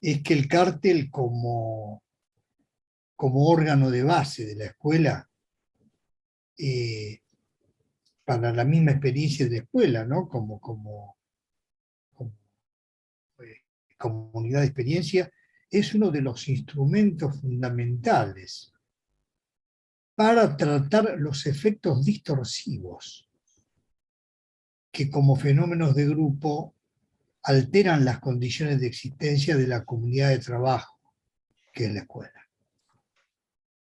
es que el cártel como órgano de base de la escuela, eh, para la misma experiencia de la escuela, ¿no? Como, eh, comunidad de experiencia, es uno de los instrumentos fundamentales para tratar los efectos distorsivos que como fenómenos de grupo alteran las condiciones de existencia de la comunidad de trabajo, que es la escuela.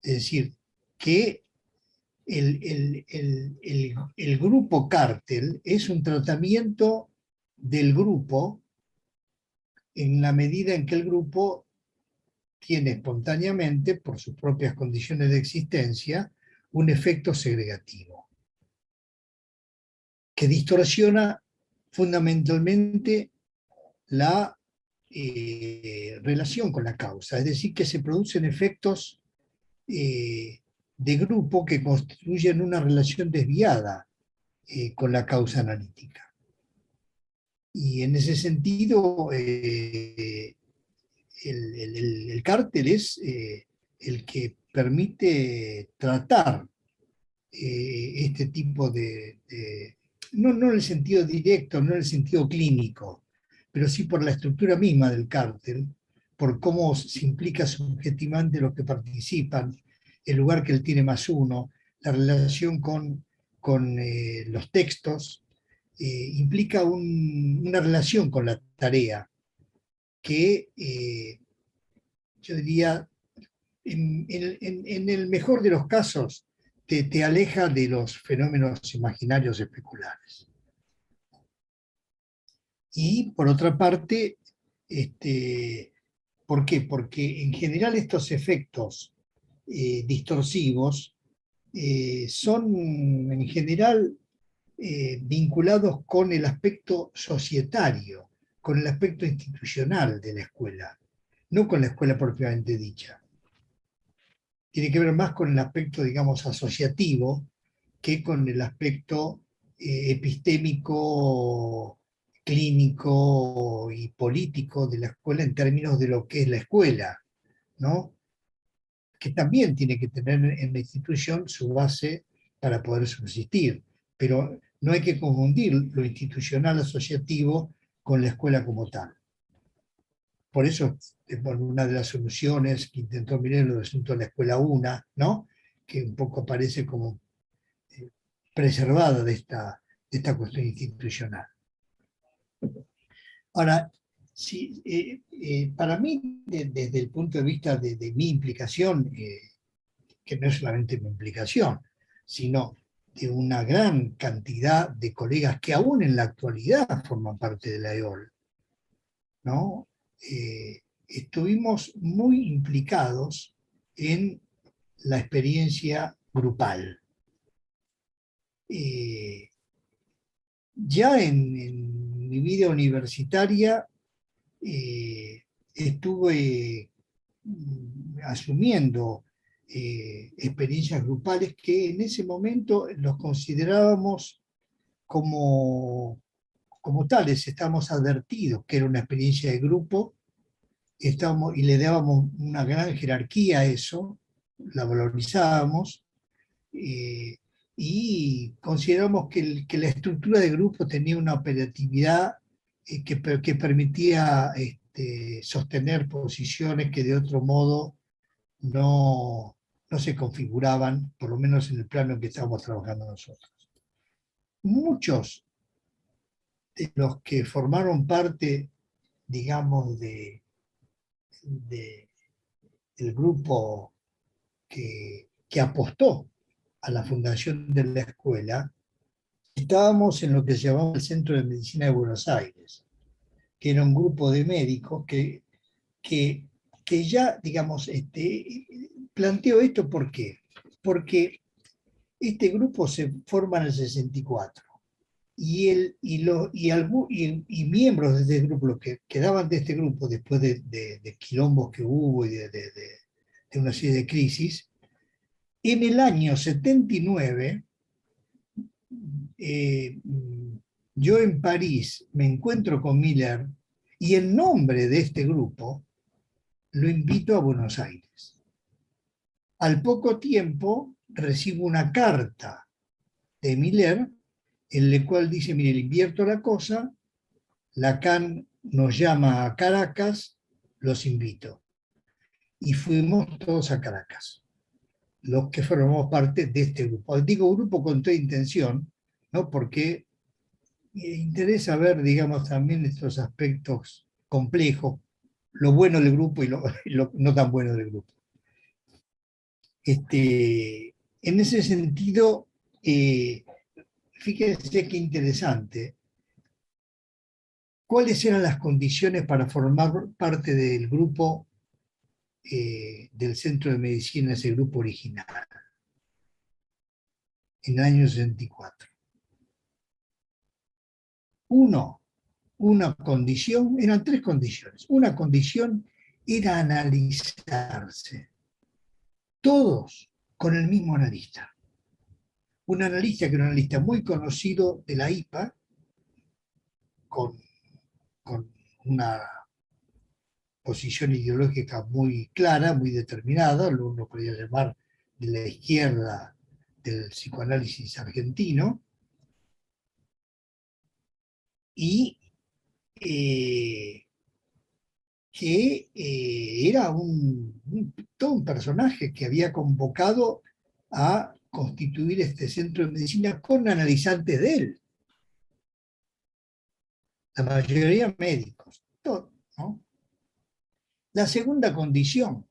Es decir, que el grupo cártel es un tratamiento del grupo en la medida en que el grupo tiene espontáneamente, por sus propias condiciones de existencia, un efecto segregativo, que distorsiona fundamentalmente la relación con la causa, es decir, que se producen efectos de grupo que constituyen una relación desviada con la causa analítica. Y en ese sentido, el cártel es el que permite tratar este tipo no en el sentido directo, no en el sentido clínico, pero sí por la estructura misma del cártel, por cómo se implica subjetivamente los que participan, el lugar que él tiene más uno, la relación con los textos, implica una relación con la tarea que yo diría, en el mejor de los casos, te aleja de los fenómenos imaginarios especulares. Y por otra parte, ¿por qué? Porque en general estos efectos distorsivos son en general vinculados con el aspecto societario, con el aspecto institucional de la escuela, no con la escuela propiamente dicha. Tiene que ver más con el aspecto, digamos, asociativo que con el aspecto epistémico, clínico y político de la escuela en términos de lo que es la escuela, ¿no? Que también tiene que tener en la institución su base para poder subsistir, pero no hay que confundir lo institucional asociativo con la escuela como tal. Por eso, una de las soluciones que intentó Mirer lo asunto de la escuela UNA, ¿no? Que un poco aparece como preservada de esta cuestión institucional. Ahora, sí, para mí, desde el punto de vista de mi implicación, que no es solamente mi implicación, sino de una gran cantidad de colegas que aún en la actualidad forman parte de la EOL, ¿no? Estuvimos muy implicados en la experiencia grupal. Ya en mi vida universitaria estuve asumiendo experiencias grupales que en ese momento los considerábamos como tales, estábamos advertidos que era una experiencia de grupo, y le dábamos una gran jerarquía a eso, la valorizábamos, eh, y consideramos que la estructura de grupo tenía una operatividad que permitía sostener posiciones que de otro modo no se configuraban, por lo menos en el plano en que estábamos trabajando nosotros. Muchos de los que formaron parte, digamos, de- del grupo que apostó a la fundación de la escuela, estábamos en lo que se llamaba el Centro de Medicina de Buenos Aires, que era un grupo de médicos que, que ya, digamos, planteó esto. ¿Por qué? Porque este grupo se forma en el 64 y miembros de este grupo, los que quedaban de este grupo después de quilombos que hubo y de una serie de crisis, en el año 79, eh, yo en París me encuentro con Miller y el nombre de este grupo lo invito a Buenos Aires. Al poco tiempo recibo una carta de Miller en la cual dice, mire, le invierto la cosa, Lacan nos llama a Caracas, los invito. Y fuimos todos a Caracas, los que formamos parte de este grupo. Digo grupo con toda intención, ¿no? Porque interesa ver, digamos, también estos aspectos complejos, lo bueno del grupo y lo no tan bueno del grupo. En ese sentido, fíjense qué interesante. ¿Cuáles eran las condiciones para formar parte del grupo del Centro de Medicina, ese grupo original, en el año 64? Una condición, eran tres condiciones. Una condición era analizarse, todos con el mismo analista. Un analista que era un analista muy conocido de la IPA, con, con una posición ideológica muy clara, muy determinada, lo uno podría llamar de la izquierda del psicoanálisis argentino, y que era todo un personaje que había convocado a constituir este centro de medicina con analizantes de él, la mayoría médicos, todo, ¿no? La segunda condición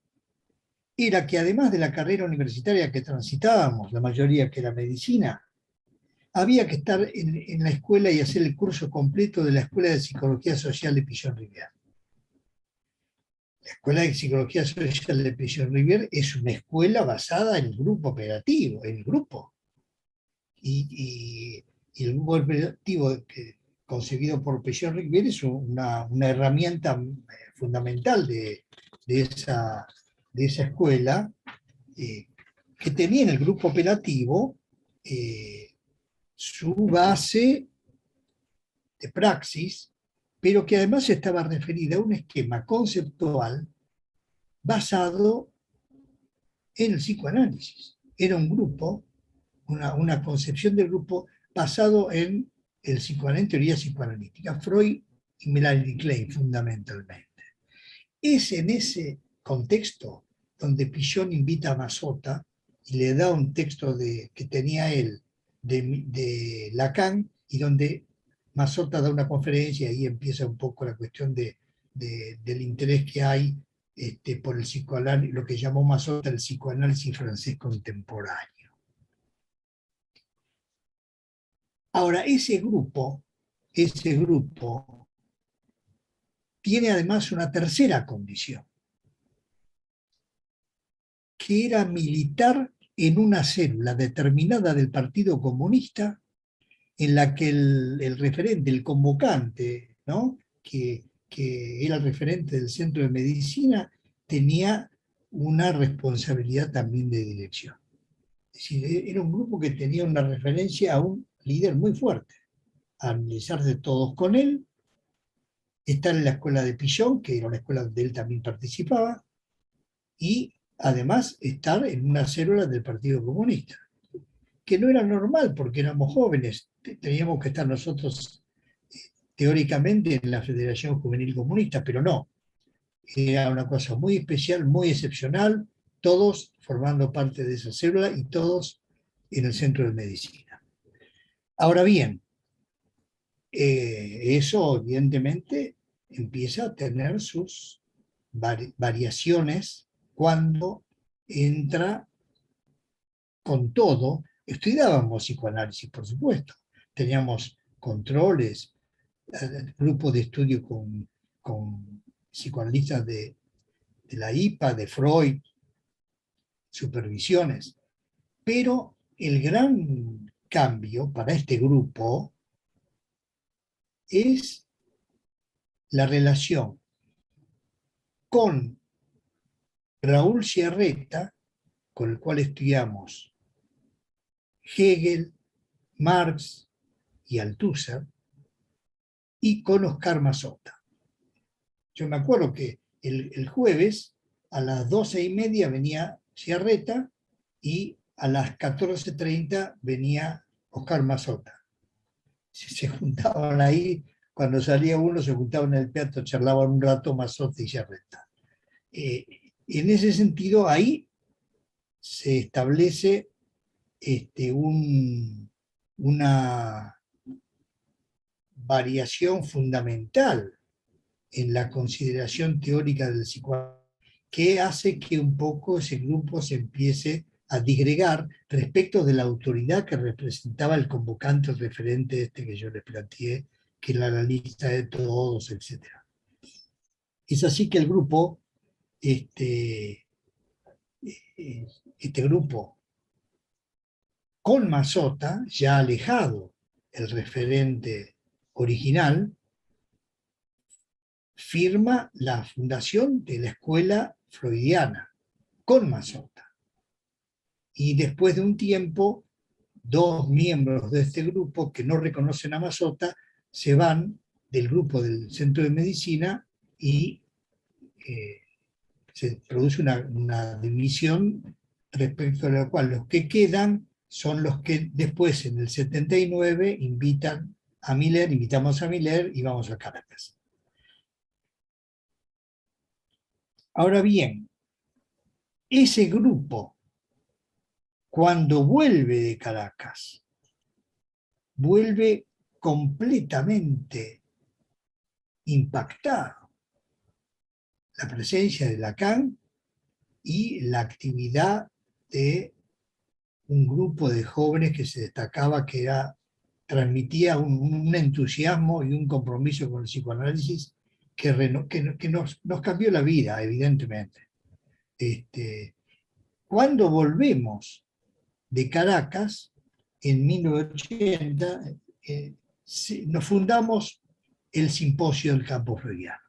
era que además de la carrera universitaria que transitábamos, la mayoría que era medicina, había que estar en la escuela y hacer el curso completo de la Escuela de Psicología Social de Pillon-Rivière. La Escuela de Psicología Social de Pillon-Rivière es una escuela basada en el grupo operativo, en el grupo. Y el grupo operativo concebido por Pillon-Rivière es una herramienta fundamental de esa escuela, que tenía en el grupo operativo su base de praxis, pero que además estaba referida a un esquema conceptual basado en el psicoanálisis. Era un grupo, una concepción del grupo basado en el psicoanálisis, teoría psicoanalítica, Freud y Melanie Klein fundamentalmente. Es en ese contexto donde Pillon invita a Massota y le da un texto que tenía él de Lacan, y donde Massota da una conferencia, y ahí empieza un poco la cuestión del interés que hay por el psicoanálisis, lo que llamó Massota el psicoanálisis francés contemporáneo. Ahora, ese grupo tiene además una tercera condición, que era militar en una célula determinada del Partido Comunista, en la que el referente, el convocante, ¿no? que era el referente del centro de medicina, tenía una responsabilidad también de dirección. Es decir, era un grupo que tenía una referencia a un líder muy fuerte, a analizarse todos con él, estar en la escuela de Pillon, que era una escuela donde él también participaba, y además estar en una célula del Partido Comunista, que no era normal porque éramos jóvenes, teníamos que estar nosotros teóricamente en la Federación Juvenil Comunista, pero no, era una cosa muy especial, muy excepcional, todos formando parte de esa célula y todos en el centro de medicina. Ahora bien, eso evidentemente empieza a tener sus variaciones cuando entra con todo. Estudiábamos psicoanálisis, por supuesto, teníamos controles, grupos de estudio con psicoanalistas de la IPA, de Freud, supervisiones, pero el gran cambio para este grupo es la relación con Raúl Sciarretta, con el cual estudiamos Hegel, Marx y Althusser, y con Oscar Massota. Yo me acuerdo que el jueves a las 12:30 venía Ciarreta y a las 14:30 venía Oscar Mazota. Se juntaban ahí, cuando salía uno se juntaban en el teatro, charlaban un rato Mazota y Ciarreta. En ese sentido, ahí se establece una variación fundamental en la consideración teórica del psicoanálisis, que hace que un poco ese grupo se empiece a disgregar respecto de la autoridad que representaba el convocante, el referente que yo les planteé, que era la lista de todos, etc. Es así que el grupo, este grupo con Mazota, ya alejado el referente original, firma la fundación de la escuela freudiana con Mazota. Y después de un tiempo, dos miembros de este grupo que no reconocen a Mazota se van del grupo del Centro de Medicina y se produce una división respecto a la cual los que quedan son los que después, en el 79, invitamos a Miller y vamos a Caracas. Ahora bien, ese grupo, cuando vuelve de Caracas, vuelve completamente impactado. La presencia de Lacan y la actividad de un grupo de jóvenes que se destacaba, que transmitía un entusiasmo y un compromiso con el psicoanálisis que nos cambió la vida, evidentemente. Cuando volvemos de Caracas, en 1980, nos fundamos el Simposio del Campo Freudiano.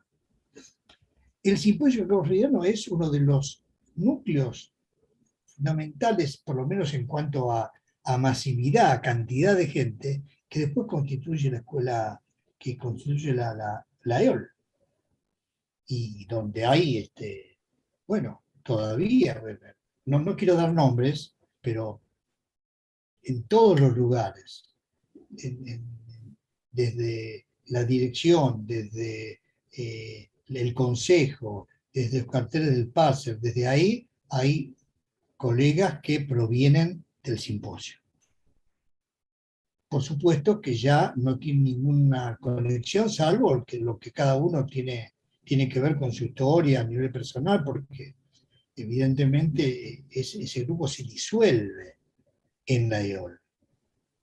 El Simposio del Campo Freudiano es uno de los núcleos fundamentales, por lo menos en cuanto a masividad, a cantidad de gente, que después constituye la escuela, que constituye la EOL. Y donde hay, bueno, todavía, no quiero dar nombres, pero en todos los lugares, desde la dirección, desde el consejo, desde los carteles del PASER, desde ahí hay colegas que provienen del simposio. Por supuesto que ya no tiene ninguna conexión, salvo lo que cada uno tiene que ver con su historia a nivel personal, porque evidentemente ese grupo se disuelve en la EOL.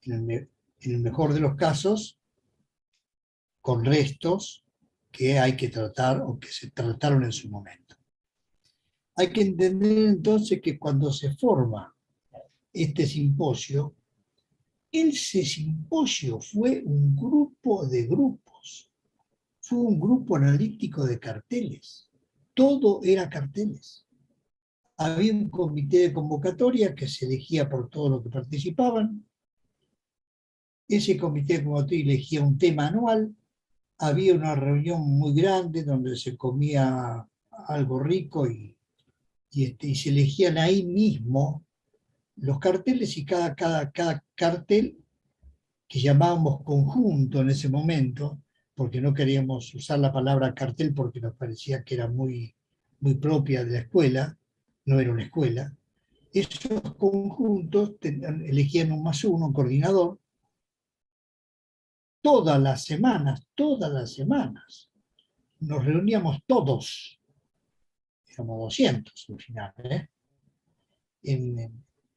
En el mejor de los casos, con restos que hay que tratar o que se trataron en su momento. Hay que entender entonces que cuando se forma este simposio, ese simposio fue un grupo de grupos, fue un grupo analítico de carteles, todo era carteles. Había un comité de convocatoria que se elegía por todos los que participaban, ese comité de convocatoria elegía un tema anual, había una reunión muy grande donde se comía algo rico y se elegían ahí mismo los carteles, y cada cartel, que llamábamos conjunto en ese momento, porque no queríamos usar la palabra cartel porque nos parecía que era muy propia de la escuela, no era una escuela. Esos conjuntos elegían un más uno, un coordinador, todas las semanas, nos reuníamos todos, éramos 200 al final,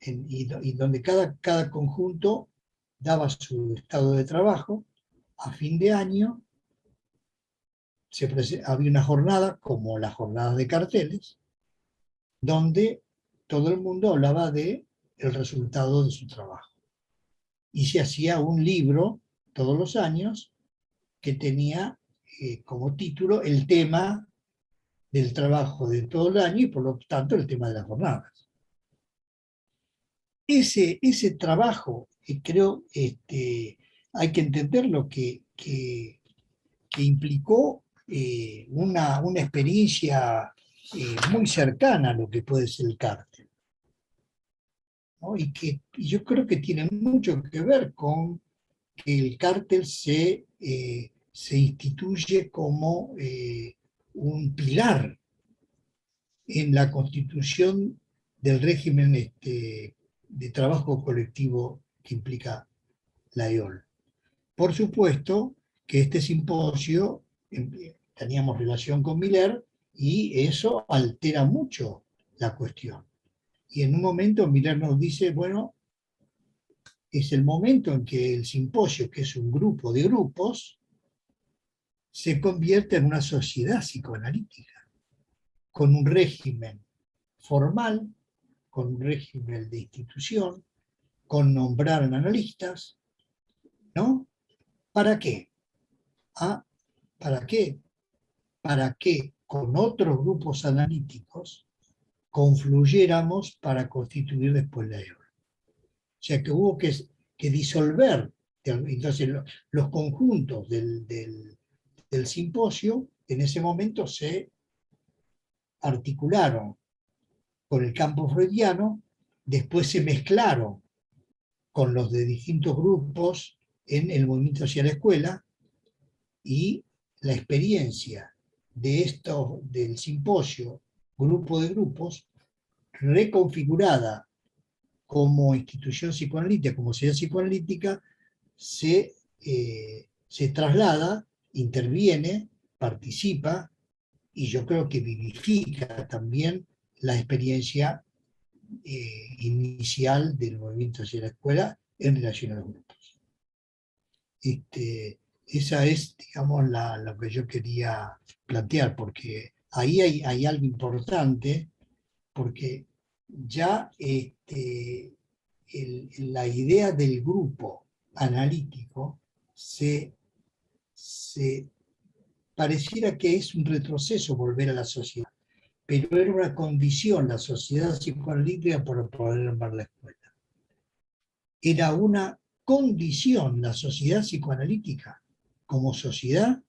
y donde cada conjunto daba su estado de trabajo. A fin de año había una jornada, como las jornadas de carteles, donde todo el mundo hablaba del resultado de su trabajo. Y se hacía un libro todos los años que tenía como título el tema del trabajo de todo el año y por lo tanto el tema de las jornadas. Ese trabajo, creo, hay que entender lo que implicó una experiencia muy cercana a lo que puede ser el cártel, ¿no? Y yo creo que tiene mucho que ver con que el cártel se instituye como un pilar en la constitución del régimen de trabajo colectivo que implica la EOL. Por supuesto que este simposio teníamos relación con Miller y eso altera mucho la cuestión. Y en un momento Miller nos dice, bueno, es el momento en que el simposio, que es un grupo de grupos, se convierte en una sociedad psicoanalítica, con un régimen formal, con un régimen de institución, con nombrar analistas, ¿no? ¿Para qué? Ah, ¿para qué? Para que con otros grupos analíticos confluyéramos para constituir después la EOR. O sea que hubo que disolver, entonces los conjuntos del simposio en ese momento se articularon con el campo freudiano, después se mezclaron con los de distintos grupos en el movimiento hacia la escuela, y la experiencia de esto, del simposio, grupo de grupos, reconfigurada como institución psicoanalítica, como sociedad psicoanalítica, se traslada, interviene, participa, y yo creo que vivifica también la experiencia inicial del movimiento hacia la escuela en relación a los grupos. Esa es, digamos, lo que yo quería plantear, porque ahí hay algo importante, porque ya la idea del grupo analítico se pareciera que es un retroceso volver a la sociedad, pero era una condición la sociedad psicoanalítica para poder armar la escuela. Era una condición la sociedad psicoanalítica como sociedad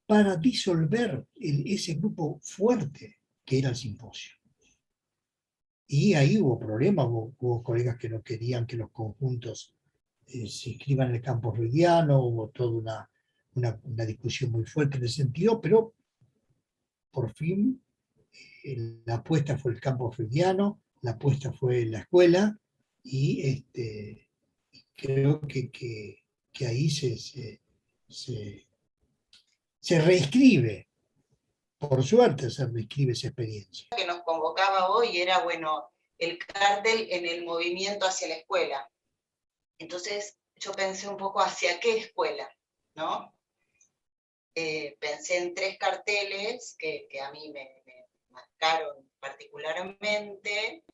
para disolver ese grupo fuerte que era el simposio. Y ahí hubo problemas, hubo colegas que no querían que los conjuntos se inscriban en el campo freudiano, hubo toda una discusión muy fuerte en ese sentido, pero por fin la apuesta fue el campo freudiano, la apuesta fue la escuela, y creo que ahí se, se reescribe, por suerte se reescribe esa experiencia. Que nos convocaba hoy era, bueno, el cártel en el movimiento hacia la escuela. Entonces yo pensé un poco hacia qué escuela, ¿no? Pensé en 3 carteles que a mí me marcaron particularmente.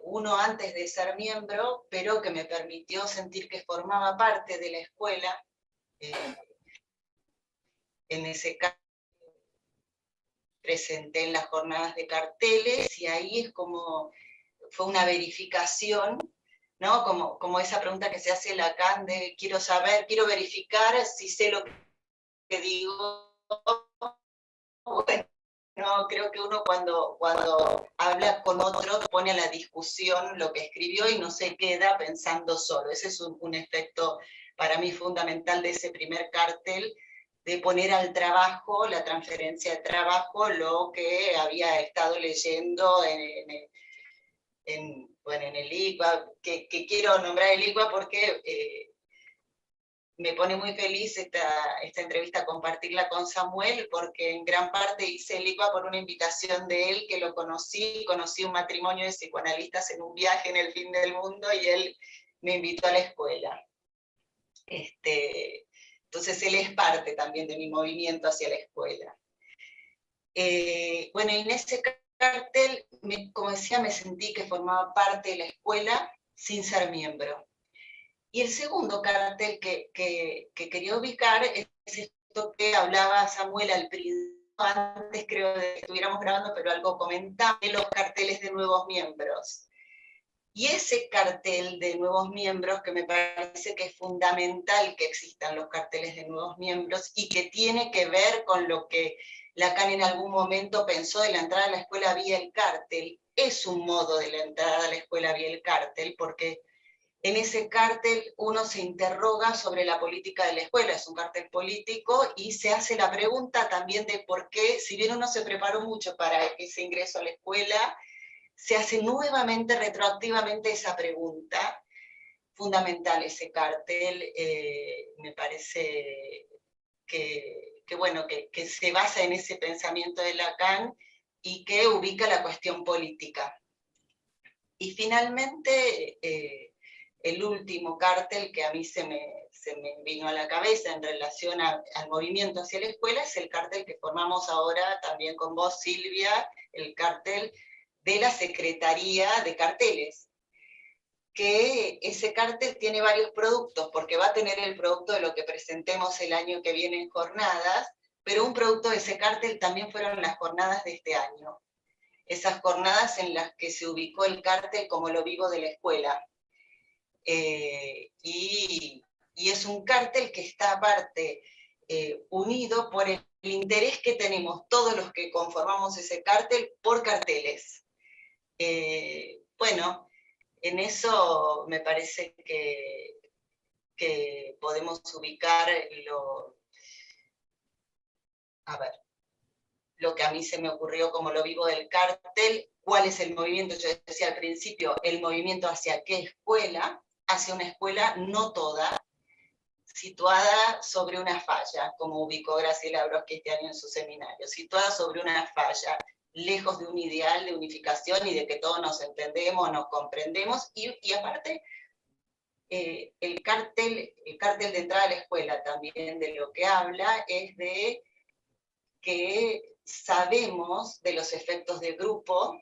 Uno antes de ser miembro, pero que me permitió sentir que formaba parte de la escuela. En ese caso presenté en las jornadas de carteles, y ahí es como, fue una verificación, ¿no? Como esa pregunta que se hace Lacan de quiero saber, quiero verificar si sé lo que digo. Bueno, no, creo que uno cuando habla con otro pone a la discusión lo que escribió y no se queda pensando solo. Ese es un efecto para mí fundamental de ese primer cartel, de poner al trabajo, la transferencia de trabajo, lo que había estado leyendo bueno, en el ICUA, que quiero nombrar el ICUA porque me pone muy feliz esta entrevista, compartirla con Samuel, porque en gran parte hice el ICUA por una invitación de él, que lo conocí un matrimonio de psicoanalistas en un viaje en el fin del mundo, y él me invitó a la escuela. Entonces él es parte también de mi movimiento hacia la escuela. Bueno, en ese cartel, como decía, me sentí que formaba parte de la escuela sin ser miembro. Y el segundo cartel que quería ubicar es esto que hablaba Samuel al principio, antes creo de que estuviéramos grabando, pero algo comentaba, de los carteles de nuevos miembros. Y ese cartel de nuevos miembros, que me parece que es fundamental que existan los carteles de nuevos miembros y que tiene que ver con lo que Lacan en algún momento pensó de la entrada a la escuela vía el cartel, es un modo de la entrada a la escuela vía el cartel, porque en ese cartel uno se interroga sobre la política de la escuela, es un cartel político, y se hace la pregunta también de por qué, si bien uno se preparó mucho para ese ingreso a la escuela, se hace nuevamente, retroactivamente esa pregunta. Fundamental ese cartel, me parece bueno, que se basa en ese pensamiento de Lacan y que ubica la cuestión política. Y finalmente, el último cartel que a mí se me vino a la cabeza en relación al movimiento hacia la escuela es el cartel que formamos ahora también con vos, Silvia, el cartel de la Secretaría de Carteles, que ese cartel tiene varios productos, porque va a tener el producto de lo que presentemos el año que viene en jornadas, pero un producto de ese cartel también fueron las jornadas de este año. Esas jornadas en las que se ubicó el cartel como lo vivo de la escuela. Y es un cartel que está aparte unido por el interés que tenemos todos los que conformamos ese cartel por carteles. Bueno, en eso me parece que podemos ubicar lo que a mí se me ocurrió como lo vivo del cartel, cuál es el movimiento. Yo decía al principio, el movimiento hacia qué escuela, hacia una escuela no toda, situada sobre una falla, como ubicó Graciela Broski este año en su seminario, situada sobre una falla, lejos de un ideal de unificación y de que todos nos entendemos, nos comprendemos, y aparte, el cartel de entrada a la escuela también de lo que habla es de que sabemos de los efectos de grupo,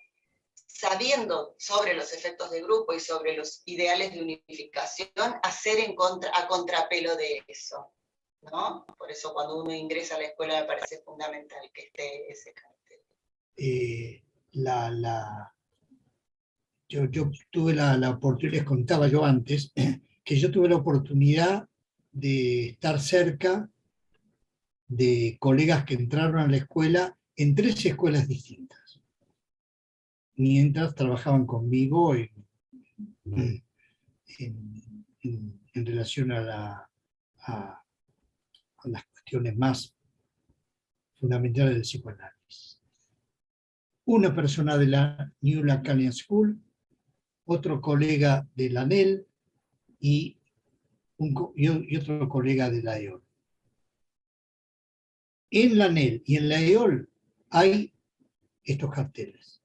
sabiendo sobre los efectos de grupo y sobre los ideales de unificación, hacer a contrapelo de eso, ¿no? Por eso cuando uno ingresa a la escuela me parece fundamental que esté ese cartel. Yo tuve la oportunidad, les contaba yo antes, que yo tuve la oportunidad de estar cerca de colegas que entraron a la escuela en 3 escuelas distintas, mientras trabajaban conmigo en relación a las cuestiones más fundamentales del psicoanálisis. Una persona de la New Lacanian School, otro colega de la NEL y otro colega de la EOL. En la NEL y en la EOL hay estos carteles.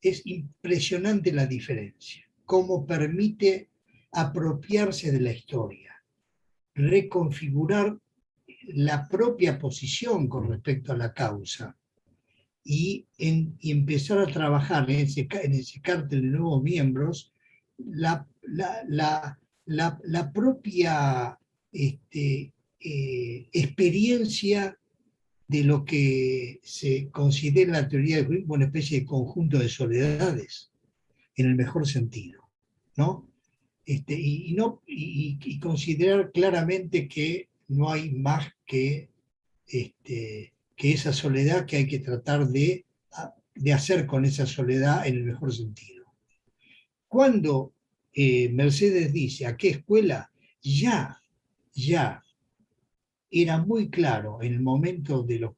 Es impresionante la diferencia, cómo permite apropiarse de la historia, reconfigurar la propia posición con respecto a la causa y empezar a trabajar en ese cártel de nuevos miembros la propia experiencia de lo que se considera en la teoría de una especie de conjunto de soledades, en el mejor sentido, ¿no? Y considerar claramente que no hay más que esa soledad, que hay que tratar de hacer con esa soledad en el mejor sentido. Cuando Mercedes dice a qué escuela, ya era muy claro en el momento del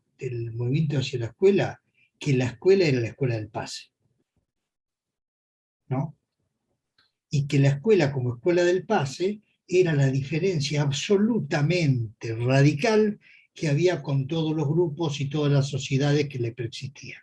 movimiento hacia la escuela que la escuela era la escuela del pase, ¿no? Y que la escuela como escuela del pase era la diferencia absolutamente radical que había con todos los grupos y todas las sociedades que le preexistían.